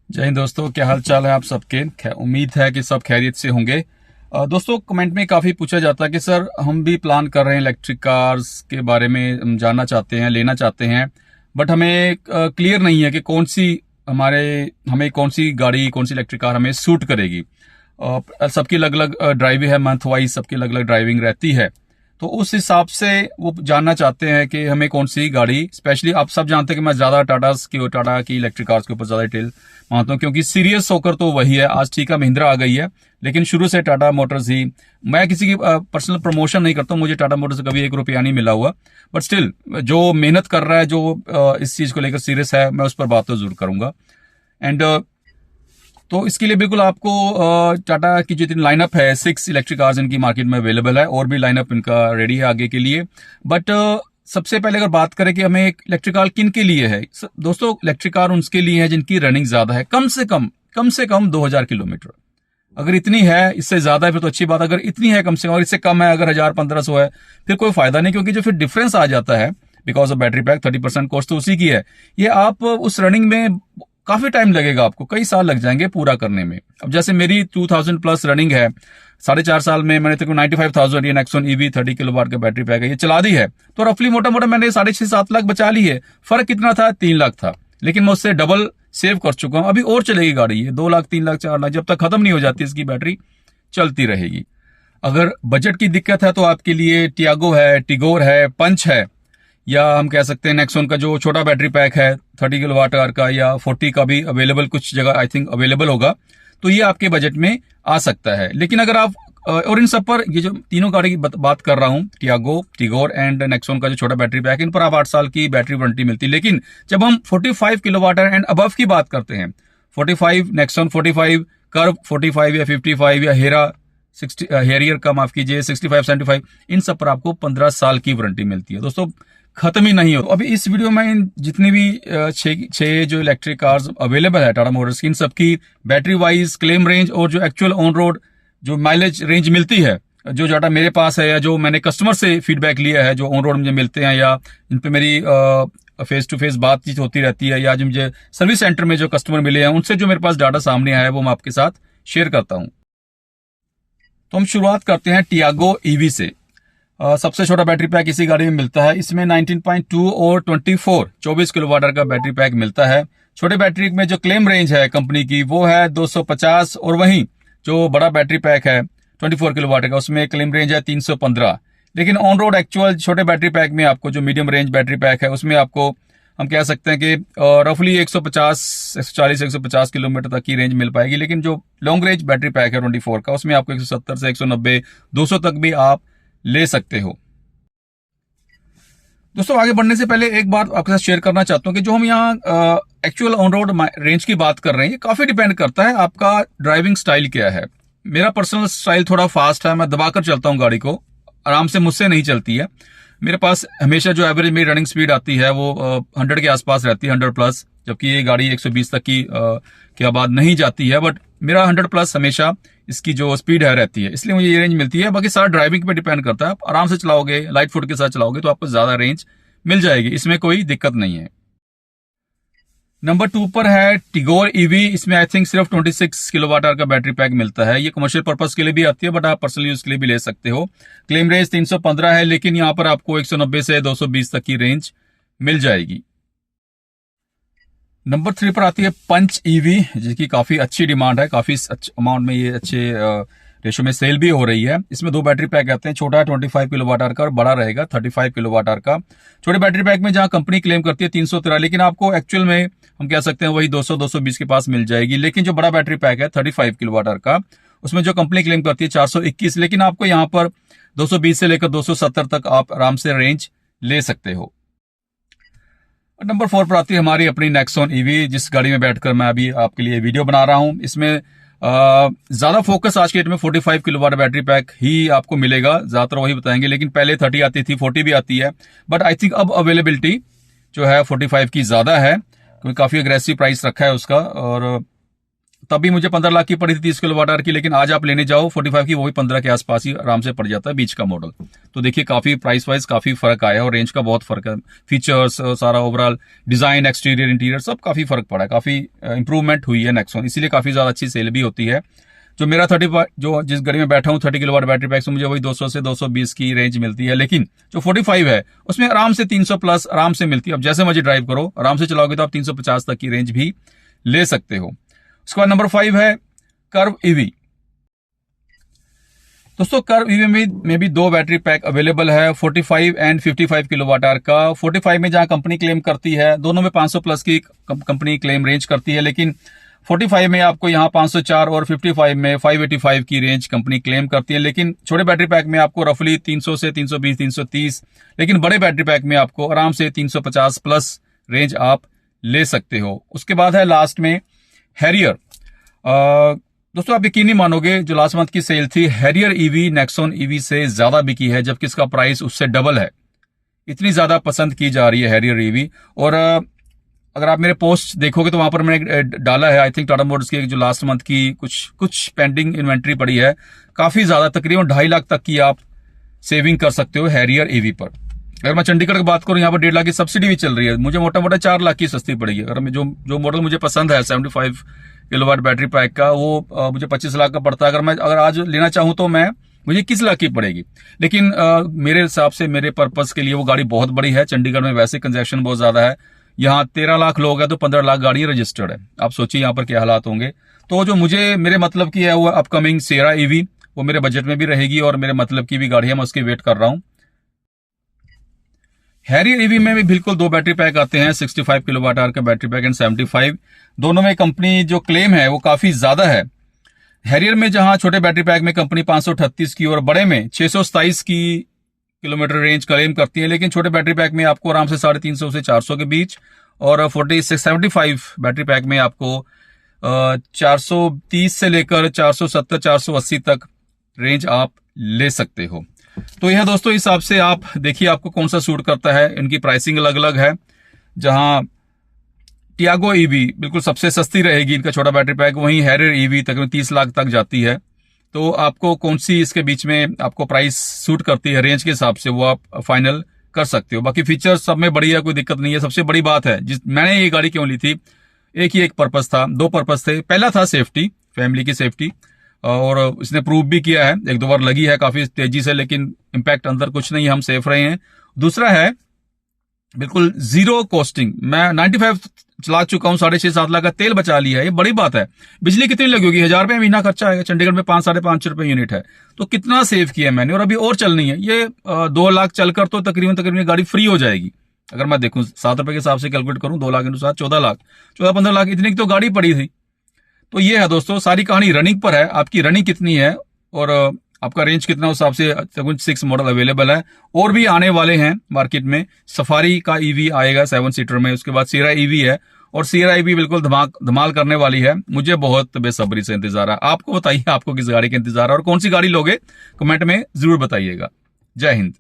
जय हिंद दोस्तों, क्या हाल चाल है आप सबके। उम्मीद है कि सब खैरियत से होंगे। दोस्तों, कमेंट में काफ़ी पूछा जाता है कि सर हम भी प्लान कर रहे हैं, इलेक्ट्रिक कार्स के बारे में हम जानना चाहते हैं, लेना चाहते हैं, बट हमें क्लियर नहीं है कि हमें कौन सी गाड़ी, कौन सी इलेक्ट्रिक कार हमें सूट करेगी। सबकी अलग अलग ड्राइविंग है, मंथ वाइज सबकी अलग अलग ड्राइविंग रहती है। तो उस हिसाब से वो जानना चाहते हैं कि हमें कौन सी गाड़ी, स्पेशली आप सब जानते हैं कि मैं ज़्यादा टाटा की इलेक्ट्रिक कार्स के ऊपर ज़्यादा डिटेल मानता हूँ, क्योंकि सीरियस होकर तो वही है। आज ठीक है, महिंद्रा आ गई है, लेकिन शुरू से टाटा मोटर्स ही। मैं किसी की पर्सनल प्रमोशन नहीं करता हूँ, मुझे टाटा मोटर्स से कभी एक रुपया नहीं मिला हुआ, बट स्टिल जो मेहनत कर रहा है, जो इस चीज़ को लेकर सीरियस है, मैं उस पर बात तो जरूर करूंगा। एंड तो इसके लिए बिल्कुल आपको टाटा की जितनी लाइनअप है, 6 इलेक्ट्रिक कार्स इनकी मार्केट में अवेलेबल है, और भी लाइनअप इनका रेडी है आगे के लिए। बट सबसे पहले अगर बात करें कि हमें एक इलेक्ट्रिक कार किन के लिए है, दोस्तों इलेक्ट्रिक कार उनके लिए है जिनकी रनिंग ज्यादा है, कम से कम 2000 किलोमीटर। अगर इतनी है, इससे ज्यादा है फिर तो अच्छी बात, अगर इतनी है कम से कम, और इससे कम है अगर 1000-1500 है, फिर कोई फायदा नहीं, क्योंकि जो फिर डिफरेंस आ जाता है because of battery pack, 30% cost तो उसी की है। ये आप उस रनिंग में काफी टाइम लगेगा, आपको कई साल लग जाएंगे पूरा करने में। अब जैसे मेरी 2000 प्लस रनिंग है, 4.5 साल में मैंने तक 95,000 ये नेक्सॉन ईवी 30 किलोवाट का बैटरी पैक है, ये चला दी है, तो रफली मोटा मोटा मैंने 6.5-7 लाख बचा ली है। फर्क कितना था? 3 लाख था, लेकिन मैं उससे डबल सेव कर चुका हूं। अभी और चलेगी गाड़ी, ये 2 लाख, 3 लाख, 4 लाख, जब तक खत्म नहीं हो जाती इसकी बैटरी चलती रहेगी। अगर बजट की दिक्कत है तो आपके लिए टियागो है, टिगोर है, पंच है, या हम कह सकते हैं नेक्सॉन का जो छोटा बैटरी पैक है 30 किलोवाट आवर का, या 40 का भी अवेलेबल, कुछ जगह आई थिंक अवेलेबल होगा, तो ये आपके बजट में आ सकता है। लेकिन अगर आप और इन सब पर, ये जो तीनों गाड़ी की बात कर रहा हूं, टियागो, टिगोर एंड नेक्सॉन का जो छोटा बैटरी पैक, इन पर आप 8 साल की बैटरी वारंटी मिलती है। लेकिन जब हम 45 किलोवाट एंड अबव की बात करते हैं, 45 नेक्सॉन, 45 कर्व, 45 या 55 या हेरा 60, हेरियर का माफ कीजिए 65-75, इन सब पर आपको 15 साल की वारंटी मिलती है। दोस्तों, खत्म ही नहीं हो। तो अभी इस वीडियो में इन जितनी भी छह जो इलेक्ट्रिक कार्स अवेलेबल है टाटा मोटर्स की, इन सबकी बैटरी वाइज, क्लेम रेंज, और जो एक्चुअल ऑन रोड जो माइलेज रेंज मिलती है, जो डाटा मेरे पास है या जो मैंने कस्टमर से फीडबैक लिया है, जो ऑन रोड मुझे मिलते हैं, या इन पे मेरी फेस टू फेस बातचीत होती रहती है, या जो मुझे सर्विस सेंटर में जो कस्टमर मिले हैं, उनसे जो मेरे पास डाटा सामने आया है, वो मैं आपके साथ शेयर करता हूं। तो हम शुरुआत करते हैं टियागो ईवी से। सबसे छोटा बैटरी पैक इसी गाड़ी में मिलता है। इसमें 19.2 और 24 किलोवाट का बैटरी पैक मिलता है। छोटे बैटरी में जो क्लेम रेंज है कंपनी की, वो है 250, और वहीं जो बड़ा बैटरी पैक है 24 किलोवाट का, उसमें क्लेम रेंज है 315। लेकिन ऑन रोड एक्चुअल छोटे बैटरी पैक में आपको जो मीडियम रेंज बैटरी पैक है, उसमें आपको हम कह सकते हैं कि रफली 150 किलोमीटर तक की रेंज मिल पाएगी। लेकिन जो लॉन्ग रेंज बैटरी पैक है 24 का, उसमें आपको 170 से 190, 200 तक भी आप ले सकते हो। दोस्तों, आगे बढ़ने से पहले एक बात आपके साथ शेयर करना चाहता हूं कि जो हम यहाँ एक्चुअल ऑन रोड रेंज की बात कर रहे हैं, ये काफी डिपेंड करता है आपका ड्राइविंग स्टाइल क्या है। मेरा पर्सनल स्टाइल थोड़ा फास्ट है, मैं दबाकर चलता हूँ गाड़ी को, आराम से मुझसे नहीं चलती है। मेरे पास हमेशा जो एवरेज मेरी रनिंग स्पीड आती है वो 100 के आसपास रहती है, 100 प्लस, जबकि ये गाड़ी 120 तक की के बाद नहीं जाती है, बट मेरा 100 प्लस हमेशा इसकी जो स्पीड है रहती है, इसलिए मुझे ये रेंज मिलती है। बाकी सारा ड्राइविंग पे डिपेंड करता है, आप आराम से चलाओगे, लाइट फुट के साथ चलाओगे, तो आपको ज्यादा रेंज मिल जाएगी, इसमें कोई दिक्कत नहीं है। नंबर 2 पर है टिगोर ईवी। इसमें आई थिंक सिर्फ 26 किलोवाट आवर का बैटरी पैक मिलता है। ये कमर्शियल पर्पस के लिए भी आती है, बट आप पर्सनल यूज के लिए भी ले सकते हो। क्लेम रेंज 315 है, लेकिन यहाँ पर आपको 190 से 220 तक की रेंज मिल जाएगी। नंबर 3 पर आती है पंच ईवी, जिसकी काफी अच्छी डिमांड है, काफी अच्छे अमाउंट में ये अच्छे रेशो में सेल भी हो रही है। इसमें 2 बैटरी पैक आते हैं, छोटा है 25 किलोवाट आवर का और बड़ा रहेगा 35 किलोवाट आवर का। छोटे बैटरी पैक में जहां कंपनी क्लेम करती है 313, लेकिन आपको एक्चुअल में हम कह सकते हैं वही 200-220 के पास मिल जाएगी। लेकिन जो बड़ा बैटरी पैक है 35 किलोवाट आवर का, उसमें जो कंपनी क्लेम करती है 421, लेकिन आपको यहाँ पर 220 से लेकर 270 तक आप आराम से रेंज ले सकते हो। नंबर 4 पर आती है हमारी अपनी नेक्सॉन ईवी, जिस गाड़ी में बैठकर मैं अभी आपके लिए वीडियो बना रहा हूं। इसमें ज्यादा फोकस आज के डेट में 45 किलोवाट बैटरी पैक ही आपको मिलेगा, ज्यादातर वही बताएंगे, लेकिन पहले 30 आती थी, 40 भी आती है, बट आई थिंक अब अवेलेबिलिटी जो है 45 की ज्यादा है, क्योंकि काफी अग्रेसिव प्राइस रखा है उसका, और तभी मुझे 15 लाख की पड़ी थी 30 किलोवाट आवर की, लेकिन आज आप लेने जाओ 45 की, वो भी 15 के आसपास ही आराम से पड़ जाता है बीच का मॉडल। तो देखिए काफी प्राइस वाइज काफी फर्क आया है और रेंज का बहुत फर्क है, फीचर्स सारा ओवरऑल डिजाइन एक्सटीरियर इंटीरियर सब काफी फर्क पड़ा है, काफी इंप्रूवमेंट हुई है नेक्सॉन, इसीलिए काफी ज्यादा अच्छी सेल भी होती है। जो मेरा 35 जो जिस गाड़ी में बैठा हूँ 30 किलोवाट बैटरी पैक से मुझे वही 200 से 220 की रेंज मिलती है, लेकिन जो 45 है उसमें आराम से 300 प्लस आराम से मिलती है। अब जैसे मर्जी ड्राइव करो, आराम से चलाओगे तो आप 350 तक की रेंज भी ले सकते हो। उसके बाद नंबर 5 है कर्व ईवी। दोस्तों कर्व ईवी में भी 2 बैटरी पैक अवेलेबल है, 45 एंड 55 किलोवाट आवर का। 45 में जहां कंपनी क्लेम करती है, दोनों में 500 प्लस की कंपनी क्लेम रेंज करती है, लेकिन 45 में आपको यहाँ 504 और 55 में 585 की रेंज कंपनी क्लेम करती है। लेकिन छोटे बैटरी पैक में आपको रफली 300 से 320 330, लेकिन बड़े बैटरी पैक में आपको आराम से 350 प्लस रेंज आप ले सकते हो। उसके बाद है लास्ट में हैरियर। दोस्तों आप यकीन नहीं मानोगे, जो लास्ट मंथ की सेल थी, हैरियर ईवी नेक्सॉन ईवी से ज्यादा बिकी है, जबकि इसका प्राइस उससे डबल है। इतनी ज्यादा पसंद की जा रही है हैरियर ईवी। और अगर आप मेरे पोस्ट देखोगे तो वहां पर मैंने डाला है, आई थिंक टाटा मोटर्स की जो लास्ट मंथ की कुछ पेंडिंग इन्वेंट्री पड़ी है, काफी ज्यादा, तकरीबन 2.5 लाख तक की आप सेविंग कर सकते हो हैरियर ईवी पर। अगर मैं चंडीगढ़ की बात करूं, यहाँ पर 1.5 लाख की सब्सिडी भी चल रही है, मुझे मोटा मोटा 4 लाख की सस्ती पड़ेगी। अगर मैं जो मॉडल मुझे पसंद है 75 किलोवाट बैटरी पैक का, वो मुझे 25 लाख का पड़ता है। अगर आज लेना चाहूं तो मुझे 21 लाख की पड़ेगी। लेकिन मेरे हिसाब से मेरे पर्पस के लिए वो गाड़ी बहुत बड़ी है। चंडीगढ़ में वैसे कंजेशन बहुत ज्यादा है, यहाँ 13 लाख लोग हैं तो 15 लाख गाड़ियां रजिस्टर्ड है। आप सोचिए यहाँ पर क्या हालात होंगे। तो जो मेरे मतलब की है वो अपकमिंग सियरा ईवी, वो मेरे बजट में भी रहेगी और मेरे मतलब की भी गाड़ी है, मैं उसकी वेट कर रहा हूं। हैरियर ईवी में भी बिल्कुल 2 बैटरी पैक आते हैं, 65 किलोवाट आवर का बैटरी पैक एंड 75। दोनों में कंपनी जो क्लेम है वो काफी ज्यादा है। हैरियर में जहां छोटे बैटरी पैक में कंपनी 538 की और बड़े में 627 की किलोमीटर रेंज क्लेम करती है, लेकिन छोटे बैटरी पैक में आपको आराम से 350 से 400 के बीच, और 4675 बैटरी पैक में आपको 430 से लेकर 470 480 तक रेंज आप ले सकते हो। तो यह दोस्तों इस हिसाब से आप देखिए आपको कौन सा सूट करता है। इनकी प्राइसिंग अलग अलग है, जहां टियागो ईवी बिल्कुल सबसे सस्ती रहेगी, इनका छोटा बैटरी पैक, वहीं हैरियर ईवी तकरीबन 30 लाख तक जाती है। तो आपको कौन सी इसके बीच में आपको प्राइस सूट करती है रेंज के हिसाब से, वो आप फाइनल कर सकते हो। बाकी फीचर्स सब में बढ़िया, कोई दिक्कत नहीं है। सबसे बड़ी बात है मैंने ये गाड़ी क्यों ली थी, एक पर्पस था, 2 पर्पस थे। पहला था सेफ्टी, फैमिली की सेफ्टी, और इसने प्रूव भी किया है, 1-2 बार लगी है काफी तेजी से, लेकिन इंपैक्ट अंदर कुछ नहीं, हम सेफ रहे हैं। दूसरा है बिल्कुल जीरो कॉस्टिंग, मैं 95 चला चुका हूं, 6.5-7 लाख का तेल बचा लिया है, ये बड़ी बात है। बिजली कितनी लगी होगी, 1000 रुपये महीना खर्चा आएगा, चंडीगढ़ में 5-5.5 रुपए यूनिट है, तो कितना सेव किया मैंने। और अभी और चलनी है ये 2 लाख चलकर तो तकरीबन गाड़ी फ्री हो जाएगी। अगर मैं देखूं 7 रुपए के हिसाब से कैलकुलेट करूं, 2 लाख into 7 14 लाख, 14-15 लाख इतनी की तो गाड़ी पड़ी थी। तो ये है दोस्तों, सारी कहानी रनिंग पर है, आपकी रनिंग कितनी है और आपका रेंज कितना, उस हिसाब से 6 मॉडल अवेलेबल है। और भी आने वाले हैं मार्केट में, सफारी का ईवी आएगा 7 सीटर में, उसके बाद सियरा ईवी है, और सियरा ईवी बिल्कुल धमाल करने वाली है। मुझे बहुत बेसब्री से इंतजार है। आपको बताइए आपको किस गाड़ी का इंतजार है और कौन सी गाड़ी लोगे, कमेंट में जरूर बताइएगा। जय हिंद।